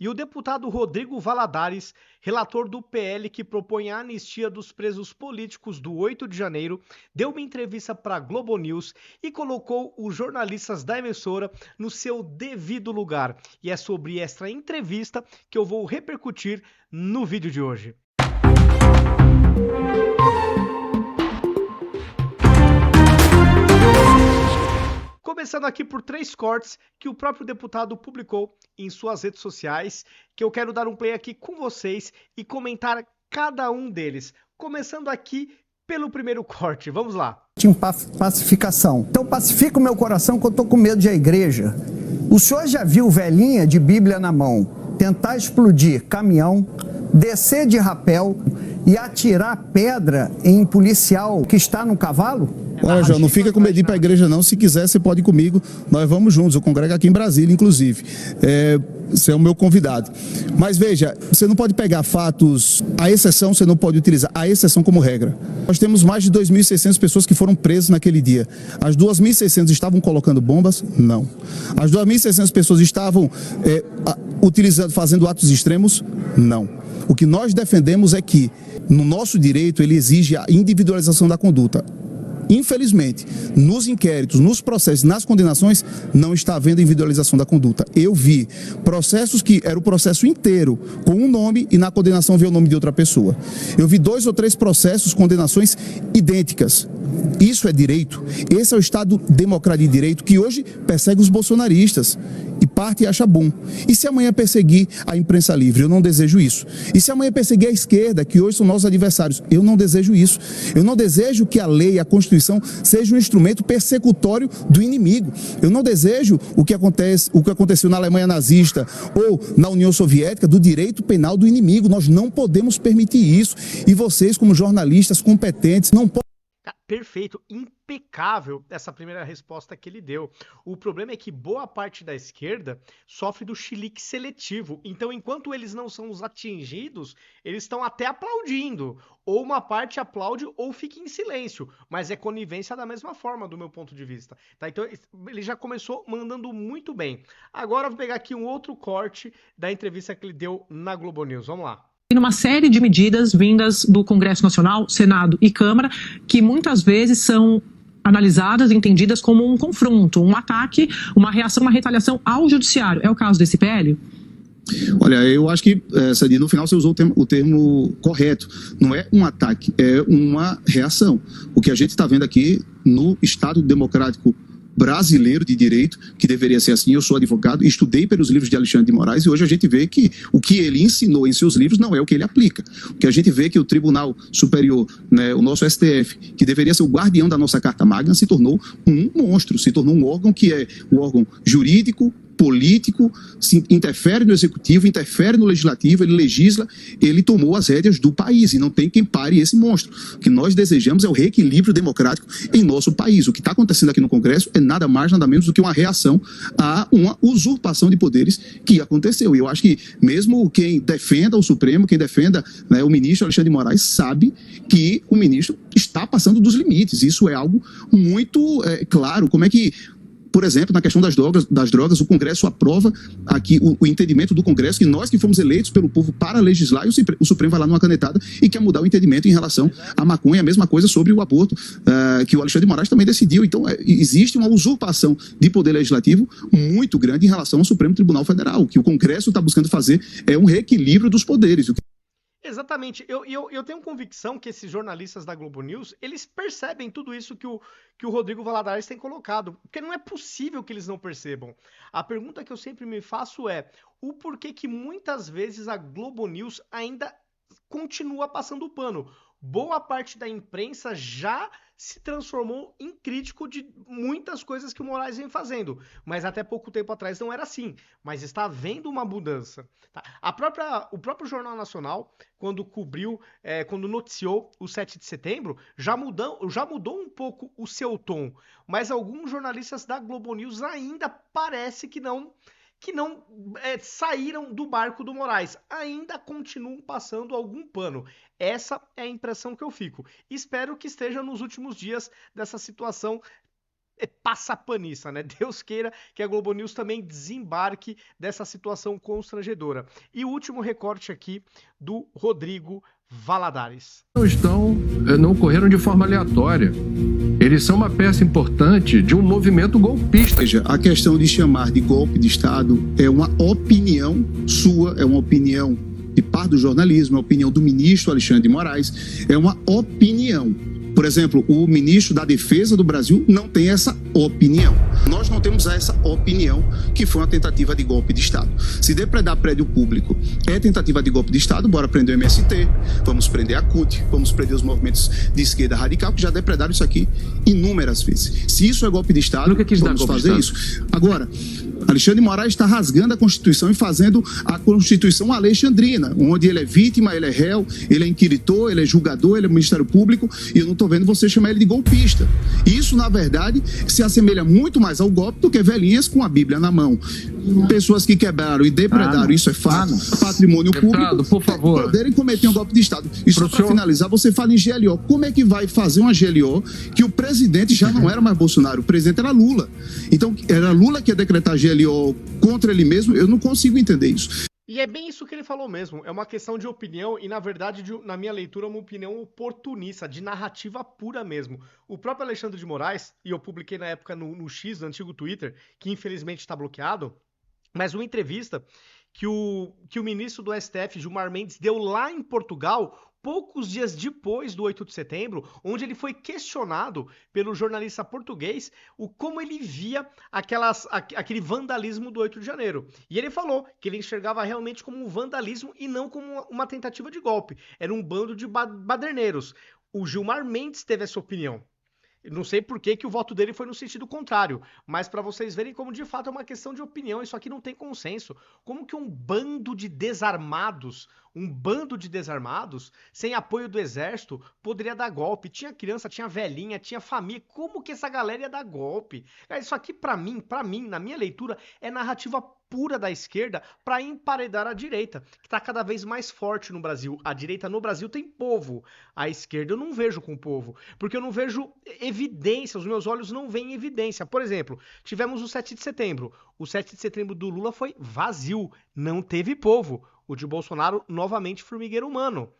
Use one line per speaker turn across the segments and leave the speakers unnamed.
E o deputado Rodrigo Valadares, relator do PL que propõe a anistia dos presos políticos do 8 de janeiro, deu uma entrevista para a Globo News e colocou os jornalistas da emissora no seu devido lugar. E é sobre esta entrevista que eu vou repercutir no vídeo de hoje. Começando aqui por 3 cortes que o próprio deputado publicou em suas redes sociais, que eu quero dar um play aqui com vocês e comentar cada um deles. Começando aqui pelo primeiro corte, vamos lá.
Pacificação. Então pacifica o meu coração que eu tô com medo de a igreja. O senhor já viu velhinha de Bíblia na mão tentar explodir caminhão, descer de rapel e atirar pedra em policial que está no cavalo?
Olha, João, não fica com medo de ir para a igreja não. Se quiser, você pode ir comigo. Nós vamos juntos. Eu congrego aqui em Brasília, inclusive. Você é o meu convidado. Mas veja, você não pode pegar fatos, a exceção você não pode utilizar, a exceção como regra. Nós temos mais de 2.600 pessoas que foram presas naquele dia. As 2.600 estavam colocando bombas? Não. As 2.600 pessoas estavam fazendo atos extremos? Não. O que nós defendemos é que, no nosso direito, ele exige a individualização da conduta. Infelizmente, nos inquéritos, nos processos, nas condenações, não está havendo individualização da conduta. Eu vi processos que era o processo inteiro com um nome e na condenação veio o nome de outra pessoa. Eu vi 2 ou 3 processos, condenações idênticas. Isso é direito. Esse é o Estado democrático de direito que hoje persegue os bolsonaristas e parte e acha bom. E se amanhã perseguir a imprensa livre? Eu não desejo isso. E se amanhã perseguir a esquerda, que hoje são nossos adversários? Eu não desejo isso. Eu não desejo que a lei, a Constituição, seja um instrumento persecutório do inimigo. Eu não desejo o que aconteceu na Alemanha nazista ou na União Soviética, do direito penal do inimigo. Nós não podemos permitir isso. E vocês, como jornalistas competentes, não podem.
Perfeito, impecável essa primeira resposta que ele deu. O problema é que boa parte da esquerda sofre do chilique seletivo. Então, enquanto eles não são os atingidos, eles estão até aplaudindo. Ou uma parte aplaude ou fica em silêncio. Mas é conivência da mesma forma, do meu ponto de vista. Tá? Então, ele já começou mandando muito bem. Agora, eu vou pegar aqui um outro corte da entrevista que ele deu na Globo News. Vamos lá.
Uma série de medidas vindas do Congresso Nacional, Senado e Câmara, que muitas vezes são analisadas e entendidas como um confronto, um ataque, uma reação, uma retaliação ao judiciário. É o caso desse PL?
Olha, eu acho que, Sadi, no final você usou o termo correto. Não é um ataque, é uma reação. O que a gente está vendo aqui no Estado Democrático brasileiro de direito, que deveria ser assim. Eu sou advogado, estudei pelos livros de Alexandre de Moraes e hoje a gente vê que o que ele ensinou em seus livros não é o que ele aplica. O que a gente vê é que o Tribunal Superior, né, o nosso STF, que deveria ser o guardião da nossa Carta Magna, se tornou um monstro, se tornou um órgão que é o órgão jurídico, político, interfere no executivo, interfere no legislativo, ele legisla, ele tomou as rédeas do país e não tem quem pare esse monstro. O que nós desejamos é o reequilíbrio democrático em nosso país. O que está acontecendo aqui no Congresso é nada mais, nada menos do que uma reação a uma usurpação de poderes que aconteceu. E eu acho que mesmo quem defenda o Supremo, quem defenda, né, o ministro Alexandre de Moraes, sabe que o ministro está passando dos limites. Isso é algo muito claro. Como é que, por exemplo, na questão das drogas, o Congresso aprova aqui o entendimento do Congresso que nós que fomos eleitos pelo povo para legislar e o Supremo vai lá numa canetada e quer mudar o entendimento em relação à maconha, a mesma coisa sobre o aborto, que o Alexandre de Moraes também decidiu. Então, existe uma usurpação de poder legislativo muito grande em relação ao Supremo Tribunal Federal. O que o Congresso está buscando fazer é um reequilíbrio dos poderes.
Exatamente. Eu tenho convicção que esses jornalistas da Globo News, eles percebem tudo isso que o Rodrigo Valadares tem colocado. Porque não é possível que eles não percebam. A pergunta que eu sempre me faço é o porquê que muitas vezes a Globo News ainda continua passando o pano. Boa parte da imprensa já se transformou em crítico de muitas coisas que o Moraes vem fazendo, mas até pouco tempo atrás não era assim, mas está havendo uma mudança. Tá? O próprio Jornal Nacional, quando quando noticiou o 7 de setembro, já mudou um pouco o seu tom, mas alguns jornalistas da Globo News ainda parece que não saíram do barco do Moraes, ainda continuam passando algum pano. Essa é a impressão que eu fico. Espero que esteja nos últimos dias dessa situação passapanista, né? Deus queira que a Globo News também desembarque dessa situação constrangedora. E o último recorte aqui do Rodrigo Valadares.
Não ocorreram de forma aleatória. Eles são uma peça importante de um movimento golpista.
Veja, a questão de chamar de golpe de Estado é uma opinião sua, é uma opinião de parte do jornalismo, é a opinião do ministro Alexandre de Moraes, é uma opinião. Por exemplo, o ministro da Defesa do Brasil não tem essa opinião. Nós não temos essa opinião que foi uma tentativa de golpe de Estado. Se depredar prédio público é tentativa de golpe de Estado, bora prender o MST, vamos prender a CUT, vamos prender os movimentos de esquerda radical que já depredaram isso aqui inúmeras vezes. Se isso é golpe de Estado, vamos fazer isso. Agora, Alexandre de Moraes está rasgando a Constituição e fazendo a Constituição alexandrina, onde ele é vítima, ele é réu, ele é inquiritor, ele é julgador, ele é Ministério Público, e eu não estou vendo você chamar ele de golpista. Isso, na verdade, se assemelha muito mais ao golpe do que velhinhas com a Bíblia na mão. Pessoas que quebraram e depredaram, isso é fato, patrimônio público,
por favor,
poderem cometer um golpe de Estado. E só para finalizar, você fala em GLO. Como é que vai fazer uma GLO que o presidente já não era mais Bolsonaro, o presidente era Lula? Então, era Lula que ia decretar GLO contra ele mesmo? Eu não consigo entender isso.
E é bem isso que ele falou mesmo, é uma questão de opinião e, na verdade, na minha leitura, uma opinião oportunista, de narrativa pura mesmo. O próprio Alexandre de Moraes, e eu publiquei na época no X, no antigo Twitter, que infelizmente está bloqueado, mas uma entrevista que o ministro do STF, Gilmar Mendes, deu lá em Portugal, poucos dias depois do 8 de setembro, onde ele foi questionado pelo jornalista português como ele via aquele vandalismo do 8 de janeiro. E ele falou que ele enxergava realmente como um vandalismo e não como uma tentativa de golpe. Era um bando de baderneiros. O Gilmar Mendes teve essa opinião. Não sei por que o voto dele foi no sentido contrário, mas para vocês verem como de fato é uma questão de opinião, isso aqui não tem consenso. Como que um bando de desarmados, sem apoio do exército, poderia dar golpe? Tinha criança, tinha velhinha, tinha família, como que essa galera ia dar golpe? Isso aqui para mim, na minha leitura, é narrativa pura da esquerda para emparedar a direita, que está cada vez mais forte no Brasil. A direita no Brasil tem povo, a esquerda eu não vejo com povo, porque eu não vejo evidência, os meus olhos não veem evidência. Por exemplo, tivemos o 7 de setembro. O 7 de setembro do Lula foi vazio, não teve povo. O de Bolsonaro, novamente, formigueiro humano.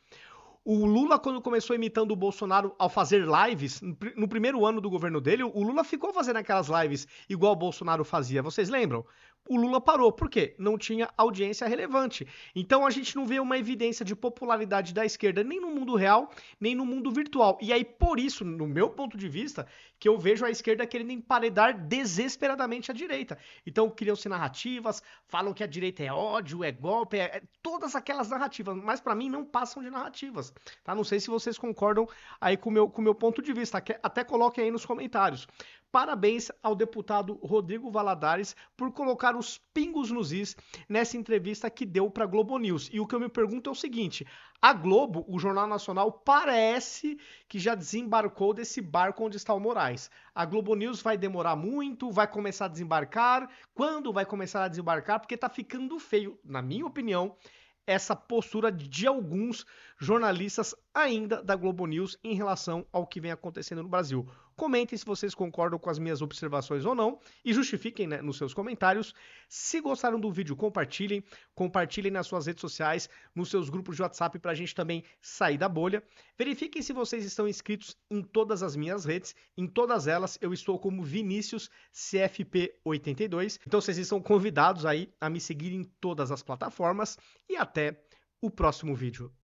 O Lula, quando começou imitando o Bolsonaro ao fazer lives, no primeiro ano do governo dele, o Lula ficou fazendo aquelas lives igual o Bolsonaro fazia, vocês lembram? O Lula parou, por quê? Não tinha audiência relevante. Então a gente não vê uma evidência de popularidade da esquerda nem no mundo real, nem no mundo virtual. E aí, por isso, no meu ponto de vista, que eu vejo a esquerda querendo emparedar desesperadamente a direita. Então criam-se narrativas, falam que a direita é ódio, é golpe, todas aquelas narrativas, mas para mim não passam de narrativas. Tá? Não sei se vocês concordam aí com o meu ponto de vista, até coloquem aí nos comentários. Parabéns ao deputado Rodrigo Valadares por colocar os pingos nos is nessa entrevista que deu para a Globo News. E o que eu me pergunto é o seguinte, a Globo, o Jornal Nacional, parece que já desembarcou desse barco onde está o Moraes. A Globo News vai demorar muito, vai começar a desembarcar. Quando vai começar a desembarcar? Porque tá ficando feio, na minha opinião, essa postura de alguns jornalistas ainda da Globo News em relação ao que vem acontecendo no Brasil. Comentem se vocês concordam com as minhas observações ou não e justifiquem, né, nos seus comentários. Se gostaram do vídeo, compartilhem nas suas redes sociais, nos seus grupos de WhatsApp para a gente também sair da bolha. Verifiquem se vocês estão inscritos em todas as minhas redes, em todas elas eu estou como Vinícius CFP82. Então vocês estão convidados aí a me seguir em todas as plataformas e até o próximo vídeo.